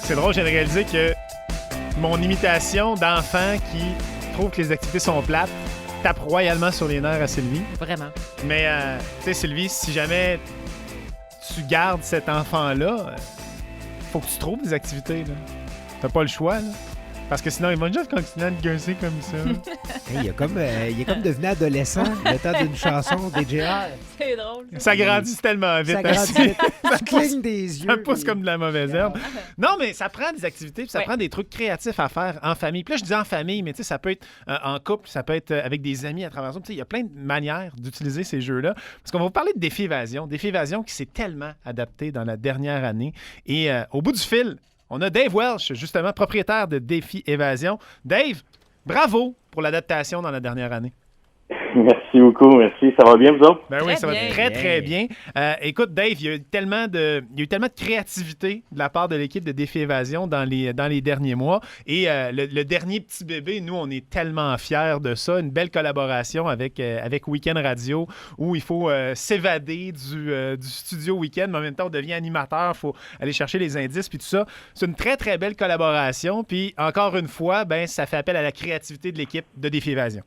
C'est drôle, j'ai réalisé que mon imitation d'enfant qui trouve que les activités sont plates tape royalement sur les nerfs à Sylvie. Vraiment. Mais, tu sais, Sylvie, si jamais tu gardes cet enfant-là, faut que tu trouves des activités. Là. T'as pas le choix, là. Parce que sinon, il va juste continuer à te gueuler comme ça. Il est comme devenu adolescent le temps d'une chanson des JR. C'est drôle. Ça grandit tellement vite. Ça grandit vite. Tu clignes des yeux. Ça pousse comme de la mauvaise herbe. Non, mais ça prend des activités, puis ça prend des trucs créatifs à faire en famille. Puis là, je dis en famille, mais tu sais, ça peut être en couple, ça peut être avec des amis à travers ça. Tu sais, il y a plein de manières d'utiliser ces jeux-là. Parce qu'on va vous parler de Défi Évasion. Défi Évasion qui s'est tellement adapté dans la dernière année. Et au bout du fil, on a Dave Welsh, justement, propriétaire de Défi Évasion. Dave, bravo pour l'adaptation dans la dernière année. Merci beaucoup, merci. Ça va bien, vous autres? Ben oui, ça va très, très bien. Écoute, Dave, il y a eu tellement de créativité de la part de l'équipe de Défi Évasion dans les derniers mois. Et le dernier petit bébé, nous, on est tellement fiers de ça. Une belle collaboration avec Week-end Radio où il faut s'évader du studio Week-end, mais en même temps, on devient animateur. Il faut aller chercher les indices puis tout ça. C'est une très, très belle collaboration. Puis, encore une fois, ben, ça fait appel à la créativité de l'équipe de Défi Évasion.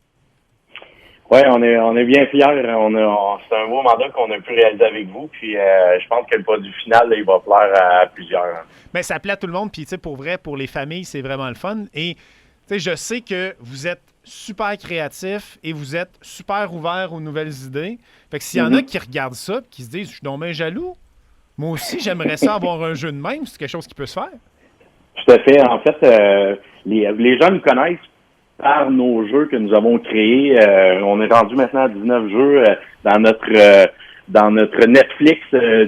Oui, on est bien fiers. C'est un beau mandat qu'on a pu réaliser avec vous. Puis je pense que le produit final, là, il va plaire à plusieurs. Bien, ça plaît à tout le monde. Puis, tu sais, pour vrai, pour les familles, c'est vraiment le fun. Et, tu sais, je sais que vous êtes super créatif et vous êtes super ouvert aux nouvelles idées. Fait que s'il y en a qui regardent ça et qui se disent « Je suis donc bien jaloux. Moi aussi, j'aimerais ça avoir un jeu de même. » C'est quelque chose qui peut se faire. Tout à fait. En fait, les gens nous connaissent par nos jeux que nous avons créés. On est rendu maintenant à 19 jeux dans notre Netflix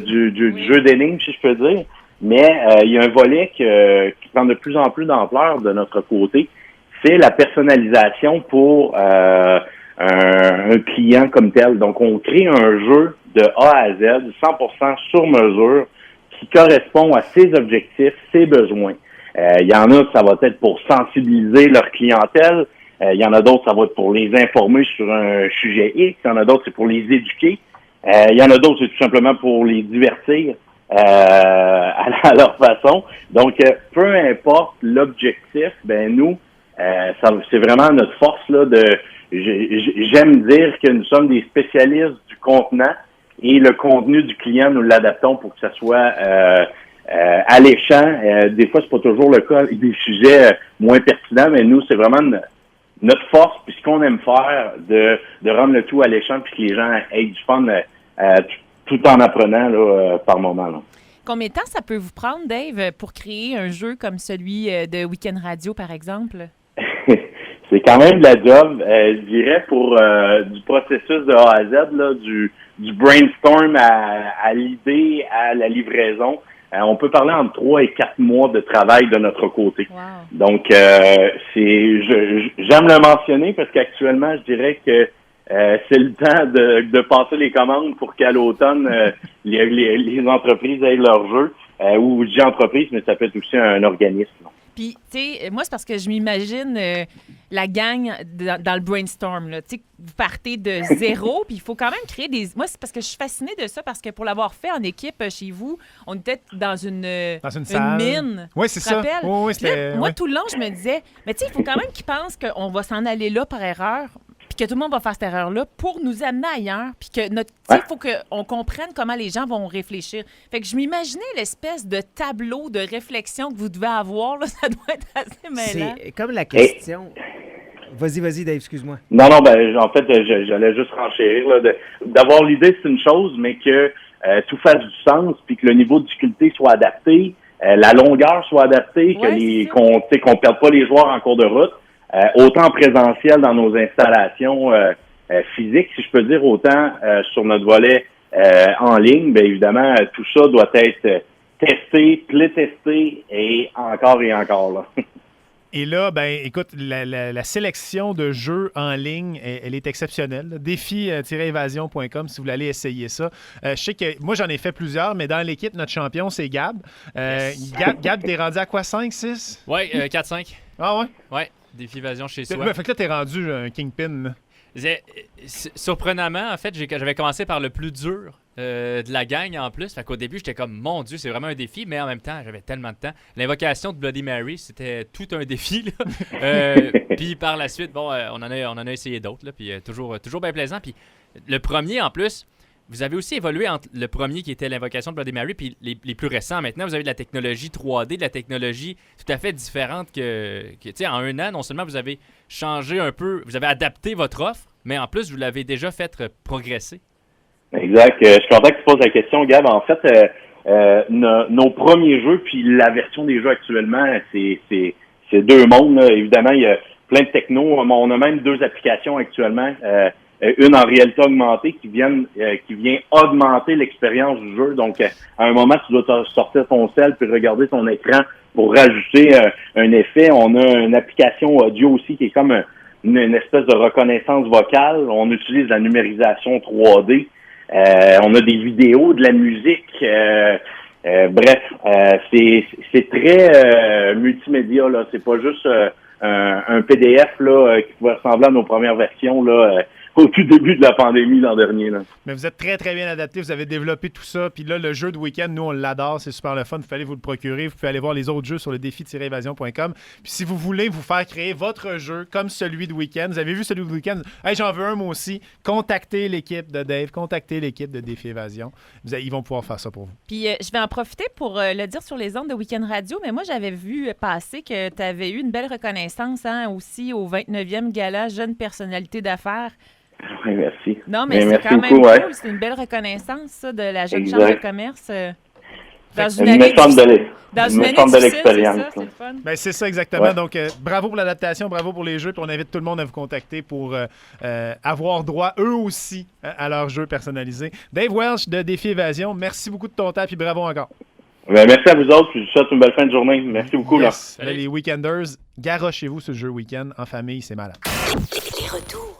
du jeu d'énigmes, si je peux dire. Mais il y a un volet qui prend de plus en plus d'ampleur de notre côté. C'est la personnalisation pour un client comme tel. Donc, on crée un jeu de A à Z, 100% sur mesure, qui correspond à ses objectifs, ses besoins. Il y en a, ça va être pour sensibiliser leur clientèle. Il y en a d'autres, ça va être pour les informer sur un sujet X. Il y en a d'autres, c'est pour les éduquer. Il y en a d'autres, c'est tout simplement pour les divertir à leur façon. Donc, peu importe l'objectif, ben nous, c'est vraiment notre force là j'aime dire que nous sommes des spécialistes du contenant et le contenu du client, nous l'adaptons pour que ça soit alléchant. Des fois, c'est pas toujours le cas avec des sujets moins pertinents, mais nous, c'est vraiment notre force, puis ce qu'on aime faire, de rendre le tout alléchant, puis que les gens aient du fun tout en apprenant là, par moment. Là. Combien de temps ça peut vous prendre, Dave, pour créer un jeu comme celui de Week-end Radio, par exemple? C'est quand même de la job, je dirais, pour du processus de A à Z, là, du brainstorm à l'idée, à la livraison. On peut parler entre 3 et 4 mois de travail de notre côté. Wow. Donc, j'aime le mentionner parce qu'actuellement, je dirais que c'est le temps de passer les commandes pour qu'à l'automne, les entreprises aient leur jeu. Ou je dis entreprise, mais ça peut être aussi un organisme. Puis, tu sais, moi, c'est parce que je m'imagine la gang dans le brainstorm. Tu sais, vous partez de zéro, puis il faut quand même créer des... Moi, c'est parce que je suis fascinée de ça, parce que pour l'avoir fait en équipe chez vous, on était dans une salle. Mine. Oui, c'est ça. Oui, moi, tout le long, je me disais, mais tu sais, il faut quand même qu'ils pensent qu'on va s'en aller là par erreur, puis que tout le monde va faire cette erreur-là pour nous amener ailleurs, puis que il faut qu'on comprenne comment les gens vont réfléchir. Fait que je m'imaginais l'espèce de tableau de réflexion que vous devez avoir, là, ça doit être assez mêlant. C'est comme la question... Vas-y, Dave, excuse-moi. Non, en fait, j'allais juste renchérir. Là, d'avoir l'idée, c'est une chose, mais que tout fasse du sens, puis que le niveau de difficulté soit adapté, la longueur soit adaptée, qu'on perde pas les joueurs en cours de route. Autant en présentiel dans nos installations physiques, si je peux dire, autant sur notre volet en ligne, bien évidemment, tout ça doit être testé, playtesté et encore là. Et là, ben, écoute, la sélection de jeux en ligne, elle est exceptionnelle. Défi-évasion.com si vous voulez aller essayer ça. Je sais que moi, j'en ai fait plusieurs, mais dans l'équipe, notre champion, c'est Gab. Gab, t'es rendu à quoi, 5, 6? Oui, 4-5. Ah ouais? Ouais, Défi Évasion chez soi. Fait que là, t'es rendu un kingpin. Là. Surprenamment, en fait, j'avais commencé par le plus dur de la gang en plus. Fait qu'au début, j'étais comme, mon Dieu, c'est vraiment un défi, mais en même temps, j'avais tellement de temps. L'invocation de Bloody Mary, c'était tout un défi. Puis par la suite, bon, on en a essayé d'autres, là, puis toujours bien plaisant. Puis le premier, en plus, vous avez aussi évolué entre le premier qui était l'invocation de Bloody Mary puis les plus récents. Maintenant, vous avez de la technologie 3D, de la technologie tout à fait différente que tu sais, en un an, non seulement vous avez changé un peu, vous avez adapté votre offre, mais en plus, vous l'avez déjà fait progresser. Exact. Je suis content que tu poses la question, Gab. En fait, nos premiers jeux puis la version des jeux actuellement, c'est deux mondes, là. Évidemment, il y a plein de techno. On a même 2 applications actuellement. Une en réalité augmentée qui vient augmenter l'expérience du jeu. Donc, à un moment, tu dois sortir ton sel puis regarder ton écran pour rajouter un effet. On a une application audio aussi qui est comme une espèce de reconnaissance vocale. On utilise la numérisation 3D. On a des vidéos, de la musique. Bref, c'est très multimédia, là. C'est pas juste un PDF là qui pouvait ressembler à nos premières versions là. Au tout début de la pandémie l'an dernier. Là. Mais vous êtes très, très bien adapté. Vous avez développé tout ça. Puis là, le jeu de week-end, nous, on l'adore. C'est super le fun. Vous pouvez aller vous le procurer. Vous pouvez aller voir les autres jeux sur le défi-évasion.com. Puis si vous voulez vous faire créer votre jeu comme celui de week-end, vous avez vu celui de week-end, hey, j'en veux un moi aussi, contactez l'équipe de Dave, contactez l'équipe de Défi Évasion. Ils vont pouvoir faire ça pour vous. Puis je vais en profiter pour le dire sur les ondes de Week-end Radio, mais moi, j'avais vu passer que tu avais eu une belle reconnaissance aussi au 29e gala Jeune personnalité d'affaires. Oui, merci. Non, mais c'est quand même beaucoup, cool. ouais. C'est une belle reconnaissance, ça, de la Jeune Exact. Chambre de commerce. Dans une méchante de l'expérience. C'est le fun. Ben, c'est ça exactement. Ouais. Donc, bravo pour l'adaptation, bravo pour les jeux. Puis on invite tout le monde à vous contacter pour avoir droit, eux aussi, à leurs jeux personnalisés. Dave Welch de Défi Évasion, merci beaucoup de ton temps, puis bravo encore. Ben, merci à vous autres, puis je vous souhaite une belle fin de journée. Merci beaucoup. Yes. Là, les Weekenders, garochez-vous ce jeu week-end en famille, c'est malade. Les retours.